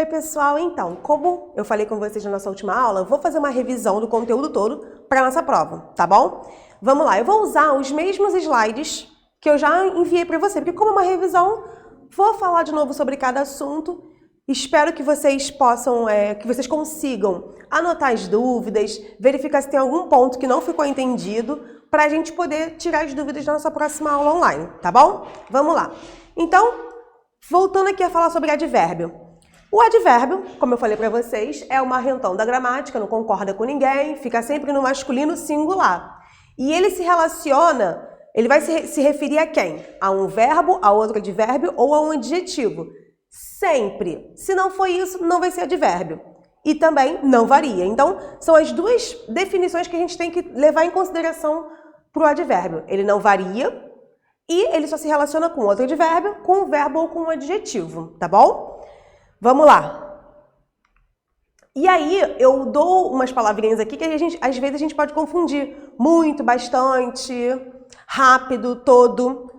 Oi pessoal, então, como eu falei com vocês na nossa última aula, eu vou fazer uma revisão do conteúdo todo para a nossa prova, tá bom? Vamos lá, eu vou usar os mesmos slides que eu já enviei para você, porque como é uma revisão, vou falar de novo sobre cada assunto. Espero que vocês possam, que vocês consigam anotar as dúvidas, verificar se tem algum ponto que não ficou entendido, para a gente poder tirar as dúvidas da nossa próxima aula online, tá bom? Vamos lá. Então, voltando aqui a falar sobre advérbio. O advérbio, como eu falei para vocês, é o marrentão da gramática, não concorda com ninguém, fica sempre no masculino singular. E ele se relaciona, ele vai se referir a quem? A um verbo, a outro advérbio ou a um adjetivo. Sempre. Se não for isso, não vai ser advérbio. E também não varia. Então, são as duas definições que a gente tem que levar em consideração para o advérbio. Ele não varia e ele só se relaciona com outro advérbio, com um verbo ou com um adjetivo, tá bom? Vamos lá. E aí, eu dou umas palavrinhas aqui que às vezes a gente pode confundir. Muito, bastante, rápido, todo.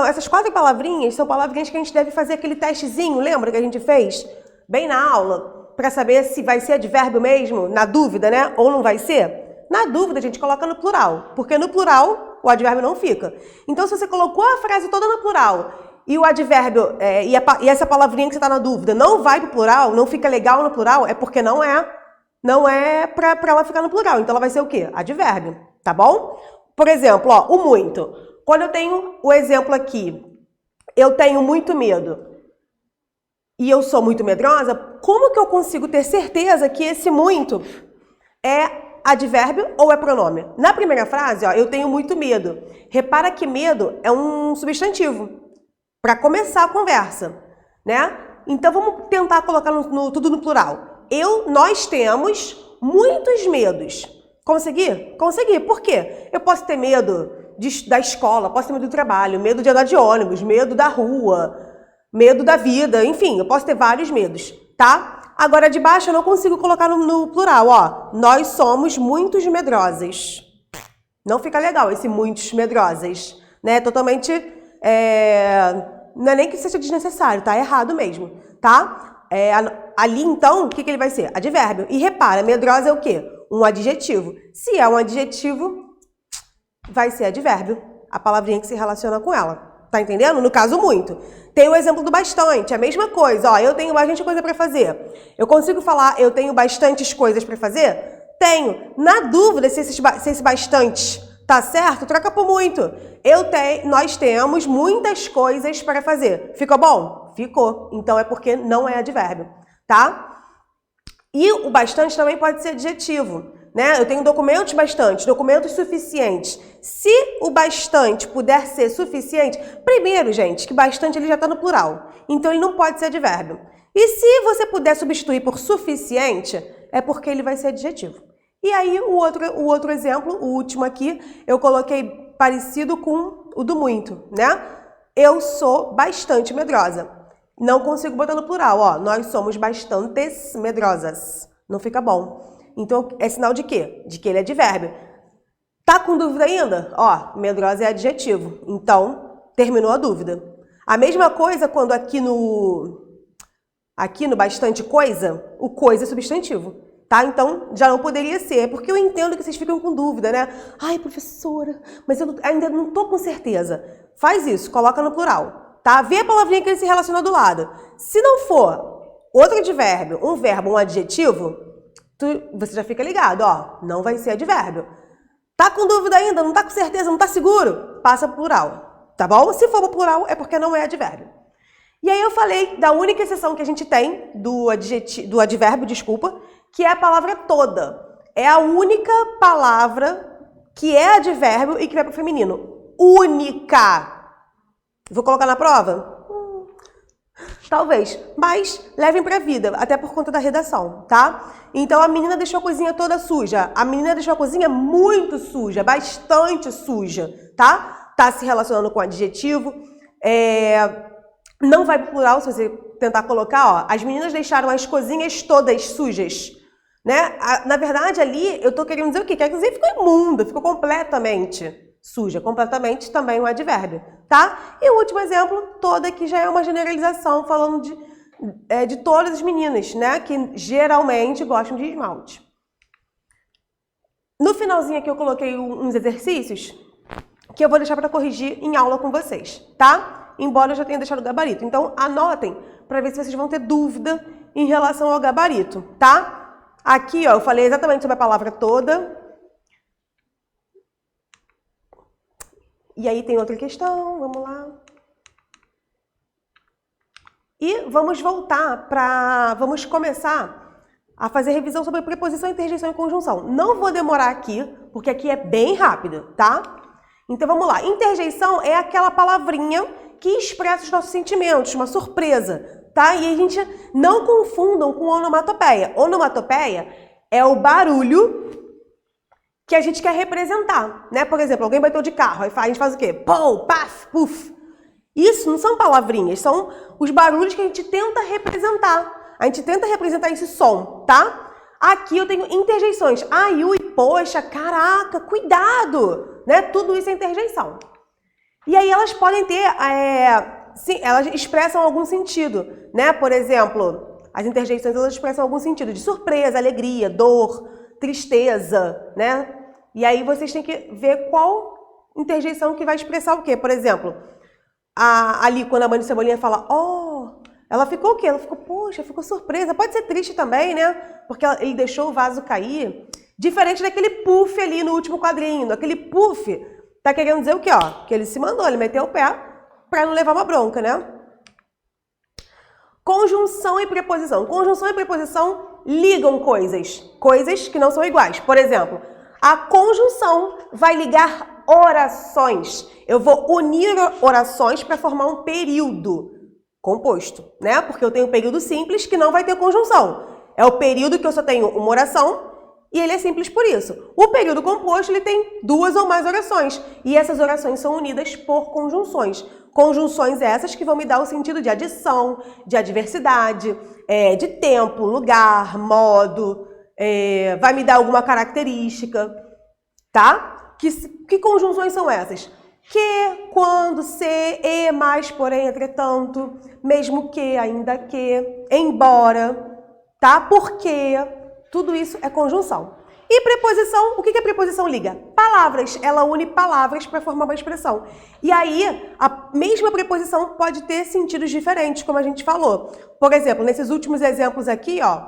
Essas 4 palavrinhas são palavrinhas que a gente deve fazer aquele testezinho, lembra que a gente fez? Bem na aula, para saber se vai ser advérbio mesmo, na dúvida, né? Ou não vai ser? Na dúvida, a gente coloca no plural, porque no plural o advérbio não fica. Então, se você colocou a frase toda no plural e o advérbio, e essa palavrinha que você está na dúvida não vai para o plural, não fica legal no plural, é porque não é para ela ficar no plural. Então, ela vai ser o quê? Advérbio, tá bom? Por exemplo, ó, o muito. Quando eu tenho o exemplo aqui, eu tenho muito medo e eu sou muito medrosa, como que eu consigo ter certeza que esse muito é advérbio ou é pronome? Na primeira frase, ó, eu tenho muito medo. Repara que medo é um substantivo para começar a conversa, né? Então, vamos tentar colocar tudo no plural. Nós temos muitos medos. Consegui? Consegui. Por quê? Eu posso ter medo da escola, posso ter medo do trabalho, medo de andar de ônibus, medo da rua, medo da vida, enfim, eu posso ter vários medos, tá? Agora, de baixo eu não consigo colocar no plural, ó. Nós somos muitos medrosas. Não fica legal esse muitos medrosas, né? Totalmente, não é nem que seja desnecessário, tá? É errado mesmo, tá? Ali, então, o que ele vai ser? Advérbio. E repara, medrosa é o quê? Um adjetivo. Se é um adjetivo, vai ser advérbio, a palavrinha que se relaciona com ela. Tá entendendo? No caso, muito. Tem o exemplo do bastante, a mesma coisa. Ó, eu tenho bastante coisa para fazer. Eu consigo falar, eu tenho bastantes coisas para fazer? Tenho. Na dúvida se esse bastante tá certo, troca por muito. Nós temos muitas coisas para fazer. Ficou bom? Ficou. Então é porque não é advérbio, tá? E o bastante também pode ser adjetivo, né? Eu tenho documentos bastantes, documentos suficientes. Se o bastante puder ser suficiente, primeiro, gente, que bastante ele já está no plural. Então, ele não pode ser advérbio. E se você puder substituir por suficiente, é porque ele vai ser adjetivo. E aí, o outro exemplo, o último aqui, eu coloquei parecido com o do muito, né? Eu sou bastante medrosa. Não consigo botar no plural, ó. Nós somos bastantes medrosas. Não fica bom. Então, é sinal de quê? De que ele é advérbio. Tá com dúvida ainda? Ó, medrosa é adjetivo. Então, terminou a dúvida. A mesma coisa quando aqui no bastante coisa, o coisa é substantivo. Tá? Então, já não poderia ser. Porque eu entendo que vocês ficam com dúvida, né? Ai, professora, mas eu ainda não tô com certeza. Faz isso, coloca no plural. Tá? Vê a palavrinha que ele se relaciona do lado. Se não for outro advérbio, um verbo, um adjetivo, você já fica ligado, ó, não vai ser advérbio. Tá com dúvida ainda? Não tá com certeza? Não tá seguro? Passa pro plural, tá bom? Se for pro plural, é porque não é advérbio. E aí eu falei da única exceção que a gente tem do advérbio, desculpa, que é a palavra toda. É a única palavra que é advérbio e que vai pro feminino. Única. Vou colocar na prova? Talvez, mas levem pra vida, até por conta da redação, tá? Então, a menina deixou a cozinha toda suja. A menina deixou a cozinha muito suja, bastante suja, tá? Tá se relacionando com adjetivo. Não vai pro plural, se você tentar colocar, ó. As meninas deixaram as cozinhas todas sujas, né? Na verdade, ali, eu tô querendo dizer o quê? Que a cozinha ficou imunda, ficou completamente suja, completamente também um advérbio, tá? E o último exemplo, toda, que já é uma generalização, falando de todas as meninas, né? Que geralmente gostam de esmalte. No finalzinho aqui eu coloquei uns exercícios que eu vou deixar para corrigir em aula com vocês, tá? Embora eu já tenha deixado o gabarito. Então, anotem para ver se vocês vão ter dúvida em relação ao gabarito, tá? Aqui, ó, eu falei exatamente sobre a palavra toda. E aí tem outra questão, vamos lá. E vamos voltar para... Vamos começar a fazer revisão sobre preposição, interjeição e conjunção. Não vou demorar aqui, porque aqui é bem rápido, tá? Então vamos lá. Interjeição é aquela palavrinha que expressa os nossos sentimentos, uma surpresa, tá? E a gente não confundam com onomatopeia. Onomatopeia é o barulho que a gente quer representar, né? Por exemplo, alguém bateu de carro, aí a gente faz o quê? Pum, paf, puf. Isso não são palavrinhas, são os barulhos que a gente tenta representar. A gente tenta representar esse som, tá? Aqui eu tenho interjeições. Ai, ui, poxa, caraca, cuidado! Né? Tudo isso é interjeição. E aí elas podem ter... sim, elas expressam algum sentido, né? Por exemplo, as interjeições elas expressam algum sentido de surpresa, alegria, dor, tristeza, né? E aí vocês têm que ver qual interjeição que vai expressar o quê. Por exemplo, ali quando a mãe de Cebolinha fala, oh... Ela ficou o quê? Ela ficou, poxa, ficou surpresa. Pode ser triste também, né? Porque ele deixou o vaso cair. Diferente daquele puff ali no último quadrinho. Aquele puff tá querendo dizer o quê, ó? Que ele se mandou, ele meteu o pé para não levar uma bronca, né? Conjunção e preposição. Conjunção e preposição ligam coisas. Coisas que não são iguais. Por exemplo, a conjunção vai ligar orações. Eu vou unir orações para formar um período composto, né? Porque eu tenho um período simples que não vai ter conjunção. É o período que eu só tenho uma oração e ele é simples por isso. O período composto, ele tem duas ou mais orações e essas orações são unidas por conjunções. Conjunções essas que vão me dar o sentido de adição, de adversidade, de tempo, lugar, modo, vai me dar alguma característica, tá? Que conjunções são essas? Que, quando, se, e, mais, porém, entretanto, mesmo que, ainda que, embora, tá? Porque, tudo isso é conjunção. E preposição, o que a preposição liga? Palavras, ela une palavras para formar uma expressão. E aí, a mesma preposição pode ter sentidos diferentes, como a gente falou. Por exemplo, nesses últimos exemplos aqui, ó,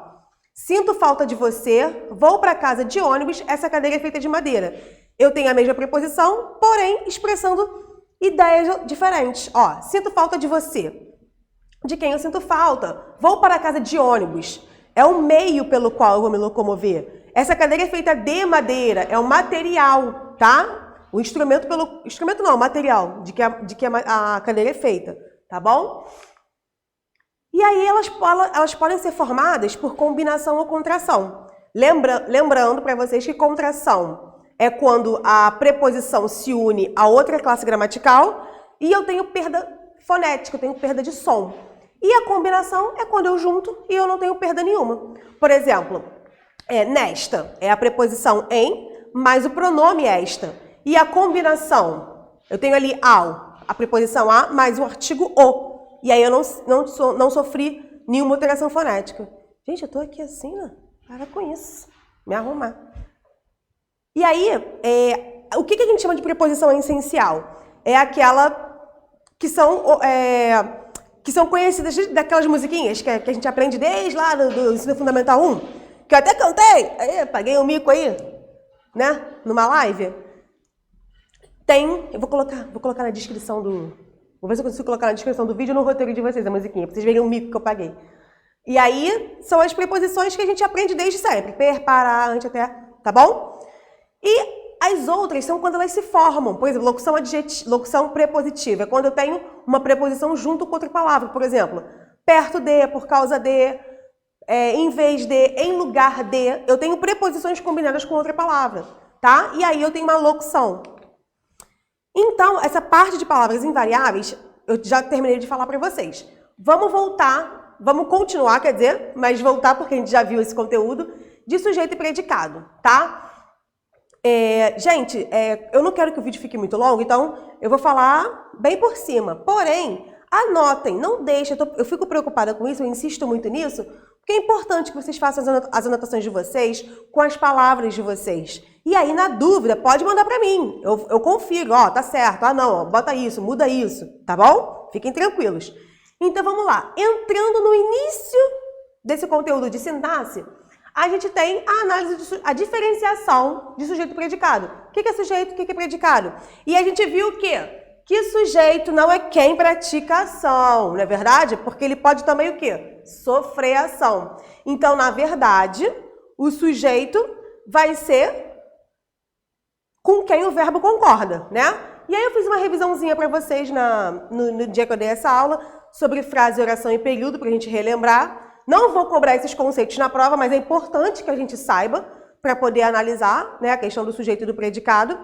sinto falta de você, vou para casa de ônibus, essa cadeira é feita de madeira. Eu tenho a mesma preposição, porém expressando ideias diferentes. Ó, sinto falta de você. De quem eu sinto falta? Vou para a casa de ônibus. É o meio pelo qual eu vou me locomover. Essa cadeira é feita de madeira, é o material, tá? O instrumento o material de que a cadeira é feita, tá bom? E aí elas podem ser formadas por combinação ou contração. Lembrando para vocês que contração é quando a preposição se une a outra classe gramatical e eu tenho perda fonética, eu tenho perda de som. E a combinação é quando eu junto e eu não tenho perda nenhuma. Por exemplo, nesta é a preposição em mais o pronome esta. E a combinação, eu tenho ali ao, a preposição a mais o artigo o. E aí eu não sofri nenhuma alteração fonética. Gente, eu tô aqui assim, ó. Para com isso. Me arrumar. E aí, o que a gente chama de preposição essencial? É aquela que são conhecidas daquelas musiquinhas que a gente aprende desde lá do Ensino Fundamental 1, que eu até cantei, aí, paguei um mico aí, né, numa live. Eu vou colocar na descrição vou ver se eu consigo colocar na descrição do vídeo no roteiro de vocês, a musiquinha, para vocês verem o mico que eu paguei. E aí, são as preposições que a gente aprende desde sempre, per, para, ante, até, tá bom? E as outras são quando elas se formam. Por exemplo, locução prepositiva. É quando eu tenho uma preposição junto com outra palavra. Por exemplo, perto de, por causa de, em vez de, em lugar de. Eu tenho preposições combinadas com outra palavra, tá? E aí eu tenho uma locução. Então, essa parte de palavras invariáveis, eu já terminei de falar para vocês. Vamos continuar, quer dizer, mas voltar porque a gente já viu esse conteúdo, de sujeito e predicado, tá? Gente, eu não quero que o vídeo fique muito longo, então eu vou falar bem por cima. Porém, Anotem, não deixem, eu fico preocupada com isso, eu insisto muito nisso, porque é importante que vocês façam as anotações de vocês com as palavras de vocês. E aí, na dúvida, pode mandar para mim, eu confiro, ó, tá certo, ah não, ó, bota isso, muda isso, tá bom? Fiquem tranquilos. Então vamos lá, entrando no início desse conteúdo de sintaxe, a gente tem a análise, a diferenciação de sujeito e predicado. O que é sujeito, o que é predicado? E a gente viu o quê? Que sujeito não é quem pratica a ação, não é verdade? Porque ele pode também o quê? Sofrer ação. Então, na verdade, o sujeito vai ser com quem o verbo concorda, né? E aí eu fiz uma revisãozinha para vocês no dia que eu dei essa aula sobre frase, oração e período, para a gente relembrar. Não vou cobrar esses conceitos na prova, mas é importante que a gente saiba para poder analisar, né, a questão do sujeito e do predicado.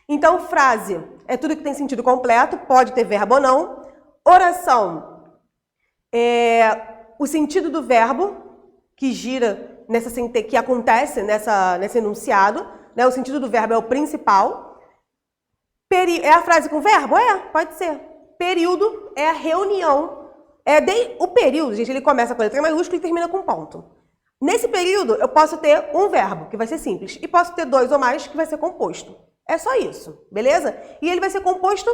Então, frase é tudo que tem sentido completo, pode ter verbo ou não. Oração é o sentido do verbo que gira, que acontece nesse enunciado, né? O sentido do verbo é o principal. É a frase com verbo? Pode ser. Período é a reunião. O período, gente, ele começa com letra maiúscula e termina com ponto. Nesse período, eu posso ter um verbo, que vai ser simples, e posso ter 2 ou mais, que vai ser composto. É só isso, beleza? E ele vai ser composto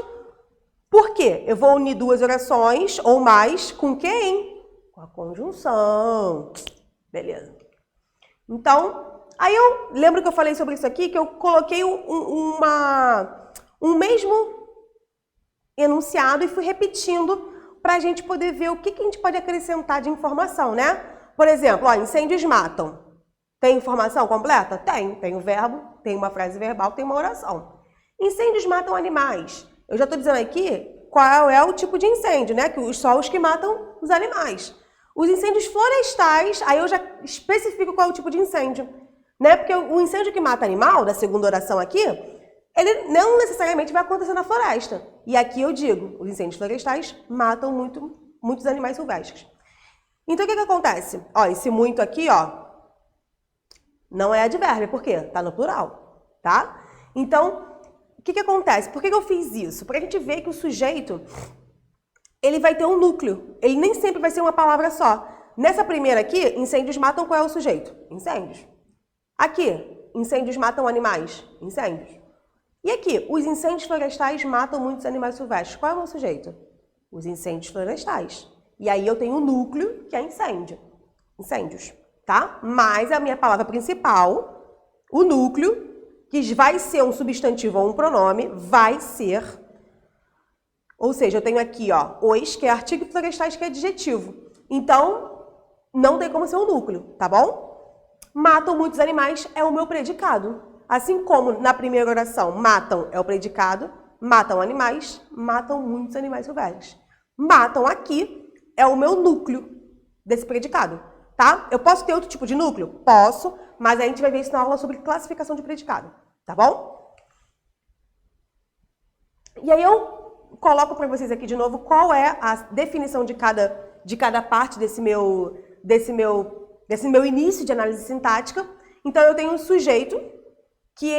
por quê? Eu vou unir 2 orações ou mais com quem? Com a conjunção. Beleza. Então, aí eu lembro que eu falei sobre isso aqui, que eu coloquei um mesmo enunciado e fui repetindo para a gente poder ver o que a gente pode acrescentar de informação, né? Por exemplo, ó, incêndios matam. Tem informação completa? Tem. Tem o verbo, tem uma frase verbal, tem uma oração. Incêndios matam animais. Eu já estou dizendo aqui qual é o tipo de incêndio, né? Só os que matam os animais. Os incêndios florestais, aí eu já especifico qual é o tipo de incêndio, né? Porque o incêndio que mata animal, da segunda oração aqui, ele não necessariamente vai acontecer na floresta. E aqui eu digo, os incêndios florestais matam muitos animais silvestres. Então, o que acontece? Ó, esse muito aqui, ó, não é advérbio, por quê? Tá no plural, tá? Então, o que acontece? Por que eu fiz isso? Para a gente ver que o sujeito, ele vai ter um núcleo. Ele nem sempre vai ser uma palavra só. Nessa primeira aqui, incêndios matam, qual é o sujeito? Incêndios. Aqui, incêndios matam animais? Incêndios. E aqui, os incêndios florestais matam muitos animais silvestres. Qual é o meu sujeito? Os incêndios florestais. E aí eu tenho um núcleo, que é incêndio. Incêndios, tá? Mas a minha palavra principal, o núcleo, que vai ser um substantivo ou um pronome, vai ser... Ou seja, eu tenho aqui, ó, os, que é artigo, e florestais, que é adjetivo. Então, não tem como ser um núcleo, tá bom? Matam muitos animais é o meu predicado. Assim como na primeira oração, matam é o predicado, matam animais, matam muitos animais silvestres. Matam aqui é o meu núcleo desse predicado, tá? Eu posso ter outro tipo de núcleo? Posso, mas a gente vai ver isso na aula sobre classificação de predicado, tá bom? E aí eu coloco para vocês aqui de novo qual é a definição de cada parte desse meu início de análise sintática. Então eu tenho um sujeito, que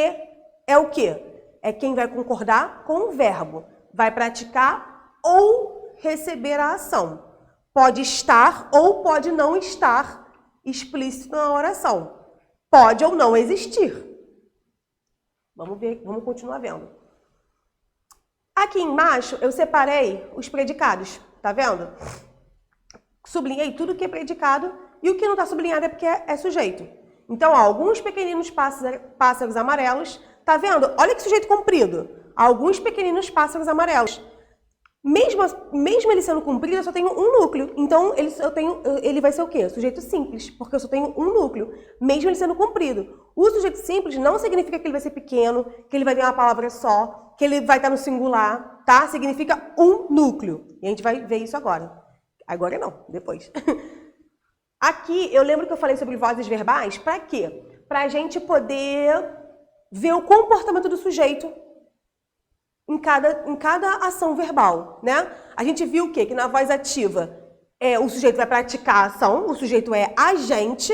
é o quê? É quem vai concordar com o verbo, vai praticar ou receber a ação. Pode estar ou pode não estar explícito na oração. Pode ou não existir. Vamos ver, vamos continuar vendo. Aqui embaixo eu separei os predicados, tá vendo? Sublinhei tudo que é predicado e o que não está sublinhado é porque é sujeito. Então, ó, alguns pequeninos pássaros amarelos, tá vendo? Olha que sujeito comprido. Alguns pequeninos pássaros amarelos. Mesmo ele sendo comprido, eu só tenho um núcleo. Então, ele vai ser o quê? Sujeito simples, porque eu só tenho um núcleo, mesmo ele sendo comprido. O sujeito simples não significa que ele vai ser pequeno, que ele vai ter uma palavra só, que ele vai estar no singular, tá? Significa um núcleo. E a gente vai ver isso agora. Agora não, depois. Aqui, eu lembro que eu falei sobre vozes verbais, para quê? Para a gente poder ver o comportamento do sujeito em cada ação verbal, né? A gente viu o quê? Que na voz ativa, o sujeito vai praticar a ação, o sujeito é agente,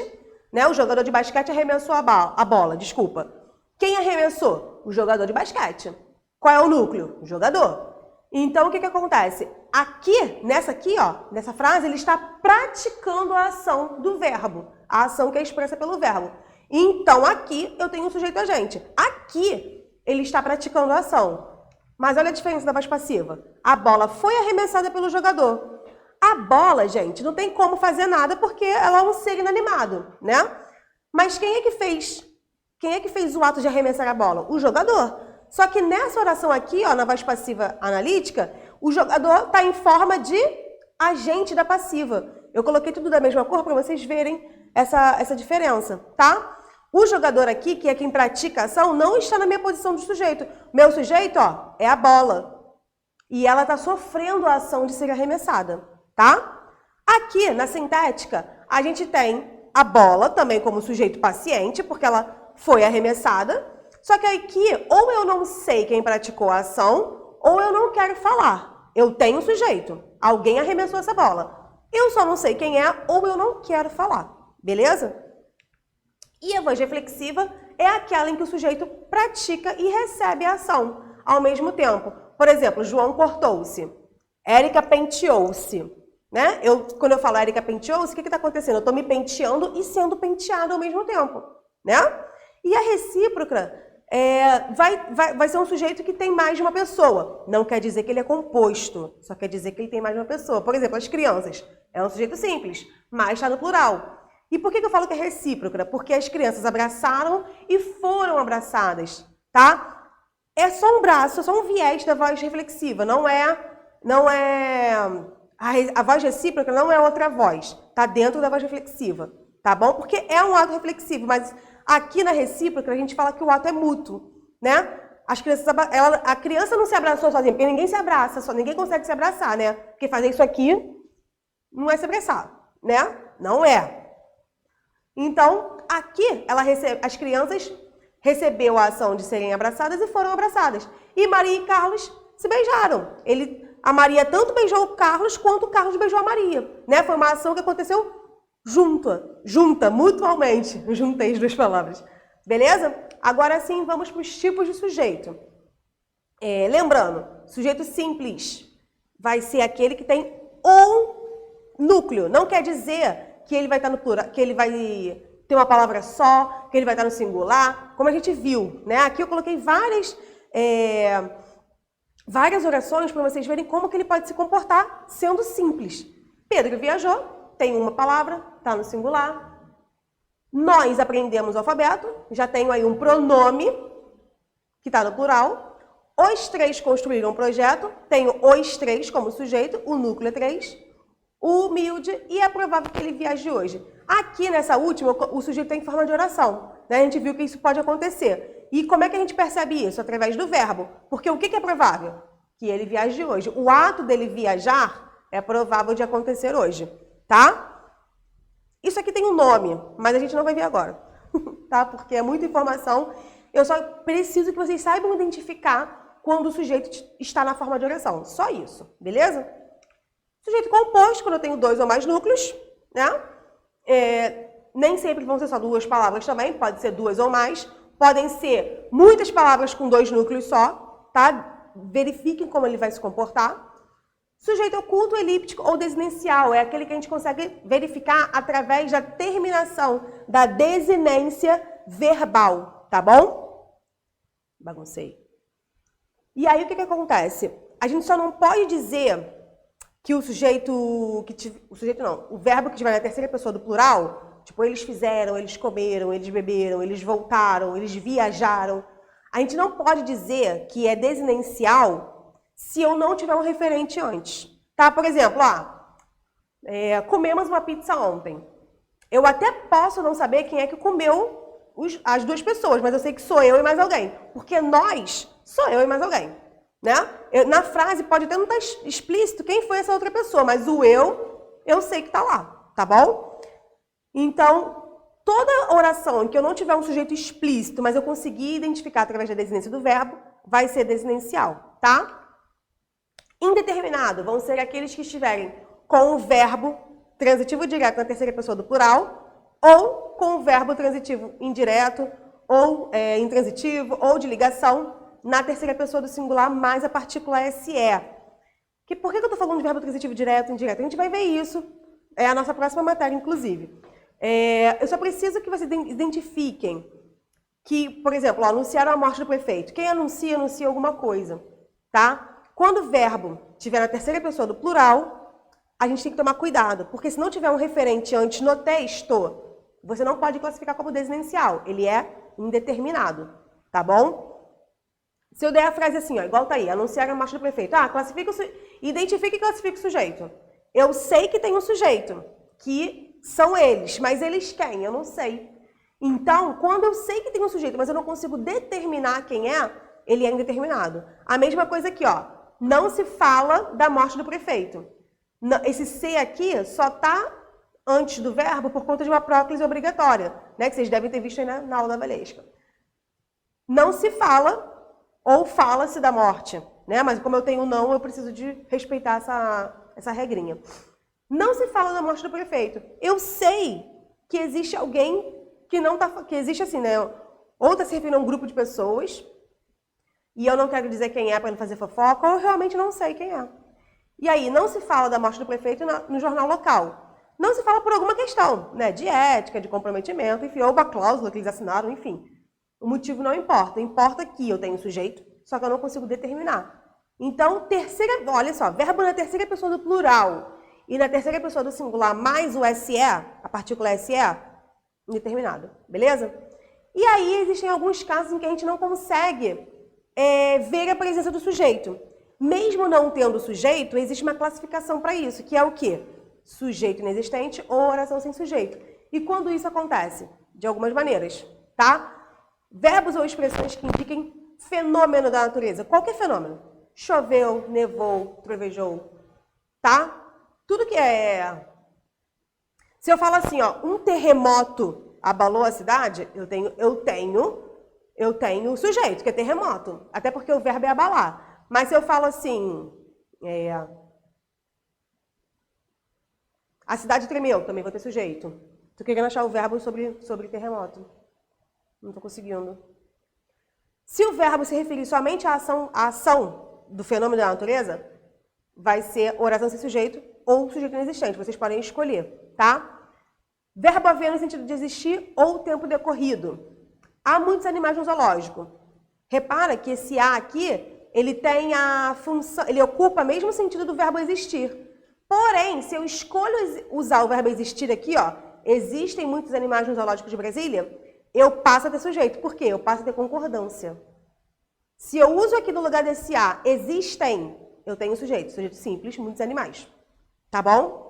né? O jogador de basquete arremessou a bola, desculpa. Quem arremessou? O jogador de basquete. Qual é o núcleo? O jogador. Então, o que acontece? Aqui, nessa frase, ele está praticando a ação do verbo. A ação que é expressa pelo verbo. Então, aqui, eu tenho um sujeito agente. Aqui, ele está praticando a ação. Mas olha a diferença da voz passiva. A bola foi arremessada pelo jogador. A bola, gente, não tem como fazer nada porque ela é um ser inanimado, né? Mas quem é que fez? Quem é que fez o ato de arremessar a bola? O jogador. Só que nessa oração aqui, ó, na voz passiva analítica, o jogador está em forma de agente da passiva. Eu coloquei tudo da mesma cor para vocês verem essa diferença, tá? O jogador aqui, que é quem pratica a ação, não está na minha posição de sujeito. Meu sujeito, ó, é a bola. E ela está sofrendo a ação de ser arremessada, tá? Aqui, na sintética, a gente tem a bola também como sujeito paciente, porque ela foi arremessada. Só que aqui, ou eu não sei quem praticou a ação, ou eu não quero falar. Eu tenho sujeito. Alguém arremessou essa bola. Eu só não sei quem é, ou eu não quero falar. Beleza? E a voz reflexiva é aquela em que o sujeito pratica e recebe a ação ao mesmo tempo. Por exemplo, João cortou-se. Érica penteou-se. Né? Quando eu falo Érica penteou-se, o que está acontecendo? Eu estou me penteando e sendo penteada ao mesmo tempo. Né? E a recíproca vai ser um sujeito que tem mais de uma pessoa. Não quer dizer que ele é composto, só quer dizer que ele tem mais de uma pessoa. Por exemplo, as crianças. É um sujeito simples, mas está no plural. E por que eu falo que é recíproca? Porque as crianças abraçaram e foram abraçadas, tá? É só um braço, é só um viés da voz reflexiva, a voz recíproca não é outra voz, tá dentro da voz reflexiva, tá bom? Porque é um ato reflexivo, mas aqui na recíproca a gente fala que o ato é mútuo, né? A criança não se abraçou sozinha, porque ninguém se abraça, ninguém consegue se abraçar, né? Porque fazer isso aqui não é se abraçar, né? Não é. Então, aqui, as crianças recebeu a ação de serem abraçadas e foram abraçadas. E Maria e Carlos se beijaram. A Maria tanto beijou o Carlos, quanto o Carlos beijou a Maria. Né? Foi uma ação que aconteceu junta, mutualmente. Juntei as duas palavras. Beleza? Agora sim, vamos para os tipos de sujeito. Lembrando, sujeito simples vai ser aquele que tem um núcleo. Não quer dizer que ele vai estar no plural, que ele vai ter uma palavra só, que ele vai estar no singular, como a gente viu, né? Aqui eu coloquei várias orações para vocês verem como que ele pode se comportar sendo simples. Pedro viajou, tem uma palavra, está no singular. Nós aprendemos o alfabeto, já tenho aí um pronome que está no plural. Os três construíram um projeto, tenho os três como sujeito, o núcleo é 3. O humilde e é provável que ele viaje hoje. Aqui nessa última, o sujeito tem forma de oração. Né? A gente viu que isso pode acontecer. E como é que a gente percebe isso? Através do verbo. Porque o que é provável? Que ele viaje hoje. O ato dele viajar é provável de acontecer hoje. Tá? Isso aqui tem um nome, mas a gente não vai ver agora. Tá? Porque é muita informação. Eu só preciso que vocês saibam identificar quando o sujeito está na forma de oração. Só isso. Beleza? Sujeito composto, quando eu tenho 2 ou mais núcleos, né? Nem sempre vão ser só 2 palavras também, pode ser 2 ou mais. Podem ser muitas palavras com 2 núcleos só, tá? Verifiquem como ele vai se comportar. Sujeito oculto, elíptico ou desinêncial é aquele que a gente consegue verificar através da terminação da desinência verbal, tá bom? Baguncei. E aí o que acontece? A gente só não pode dizer que o verbo que estiver na terceira pessoa do plural, tipo, eles fizeram, eles comeram, eles beberam, eles voltaram, eles viajaram. A gente não pode dizer que é desinencial se eu não tiver um referente antes. Tá? Por exemplo, comemos uma pizza ontem. Eu até posso não saber quem é que comeu as 2 pessoas, mas eu sei que sou eu e mais alguém. Porque nós, sou eu e mais alguém. Né? Na frase pode até não estar explícito quem foi essa outra pessoa, mas o eu sei que está lá, tá bom? Então, toda oração em que eu não tiver um sujeito explícito, mas eu conseguir identificar através da desinência do verbo, vai ser desinencial, tá? Indeterminado vão ser aqueles que estiverem com o verbo transitivo direto na terceira pessoa do plural, ou com o verbo transitivo indireto, ou intransitivo, ou de ligação, na terceira pessoa do singular, mais a partícula SE. Por que eu estou falando de verbo transitivo direto e indireto? A gente vai ver isso, é a nossa próxima matéria, inclusive. Eu só preciso que vocês identifiquem que, por exemplo, anunciaram a morte do prefeito. Quem anuncia alguma coisa, tá? Quando o verbo tiver na terceira pessoa do plural, a gente tem que tomar cuidado, porque se não tiver um referente antes no texto, você não pode classificar como desinencial, ele é indeterminado, tá bom? Se eu der a frase assim, ó, igual tá aí, anunciaram a morte do prefeito. Identifique e classifique o sujeito. Eu sei que tem um sujeito, que são eles, mas eles quem? Eu não sei. Então, quando eu sei que tem um sujeito, mas eu não consigo determinar quem é, ele é indeterminado. A mesma coisa aqui, ó. Não se fala da morte do prefeito. Esse ser aqui só tá antes do verbo por conta de uma próclise obrigatória, né? Que vocês devem ter visto aí na aula da Valesca. Não se fala ou fala-se da morte, né? Mas como eu tenho não, eu preciso de respeitar essa regrinha. Não se fala da morte do prefeito. Eu sei que existe alguém que não tá, que existe assim, né? Ou está se referindo a um grupo de pessoas, e eu não quero dizer quem é para não fazer fofoca, ou eu realmente não sei quem é. E aí, não se fala da morte do prefeito no jornal local. Não se fala por alguma questão, né? De ética, de comprometimento, enfim, ou uma cláusula que eles assinaram, enfim. O motivo não importa. Importa que eu tenho um sujeito, só que eu não consigo determinar. Então, olha só, verbo na terceira pessoa do plural e na terceira pessoa do singular mais o SE, a partícula SE, indeterminado, beleza? E aí existem alguns casos em que a gente não consegue ver a presença do sujeito. Mesmo não tendo sujeito, existe uma classificação para isso, que é o quê? Sujeito inexistente ou oração sem sujeito. E quando isso acontece? De algumas maneiras, tá? Verbos ou expressões que indiquem fenômeno da natureza. Qualquer fenômeno. Choveu, nevou, trovejou, tá? Tudo que é... Se eu falo assim, ó, um terremoto abalou a cidade, eu tenho o sujeito, que é terremoto. Até porque o verbo é abalar. Mas se eu falo assim, a cidade tremeu, também vou ter sujeito. Tô querendo achar o verbo sobre terremoto. Não tô conseguindo. Se o verbo se referir somente à ação do fenômeno da natureza, vai ser oração sem sujeito ou sujeito inexistente. Vocês podem escolher, tá? Verbo haver no sentido de existir ou tempo decorrido. Há muitos animais no zoológico. Repara que esse A aqui, ele tem a função, ele ocupa o mesmo sentido do verbo existir. Porém, se eu escolho usar o verbo existir aqui, ó, existem muitos animais no zoológico de Brasília, eu passo a ter sujeito. Por quê? Eu passo a ter concordância. Se eu uso aqui no lugar desse A, existem, eu tenho sujeito simples, muitos animais. Tá bom?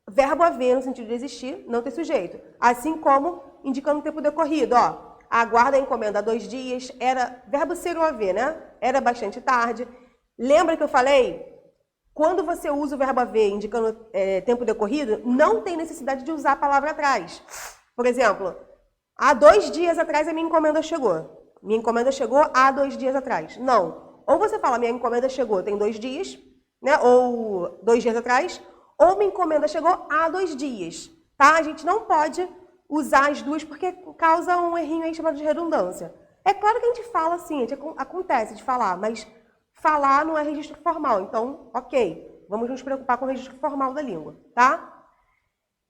Verbo haver no sentido de existir, não ter sujeito. Assim como indicando o tempo decorrido, ó. Aguarda a encomenda há 2 dias, era verbo ser ou haver, né? Era bastante tarde. Lembra que eu falei? Quando você usa o verbo haver indicando tempo decorrido, não tem necessidade de usar a palavra atrás. Por exemplo, há 2 dias atrás a minha encomenda chegou. Minha encomenda chegou há 2 dias atrás. Não. Ou você fala, minha encomenda chegou tem 2 dias, né? Ou 2 dias atrás, ou minha encomenda chegou há 2 dias. Tá? A gente não pode usar as duas porque causa um errinho aí chamado de redundância. É claro que a gente fala assim, acontece de falar, mas falar não é registro formal. Então, ok, vamos nos preocupar com o registro formal da língua, tá?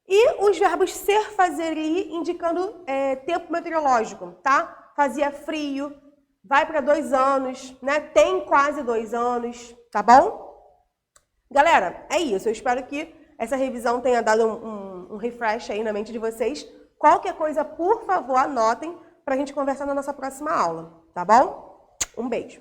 E os verbos ser, fazer e ir, indicando tempo meteorológico, tá? Fazia frio, vai para 2 anos, né? Tem quase 2 anos, tá bom? Galera, é isso. Eu espero que essa revisão tenha dado um refresh aí na mente de vocês. Qualquer coisa, por favor, anotem para a gente conversar na nossa próxima aula, tá bom? Um beijo.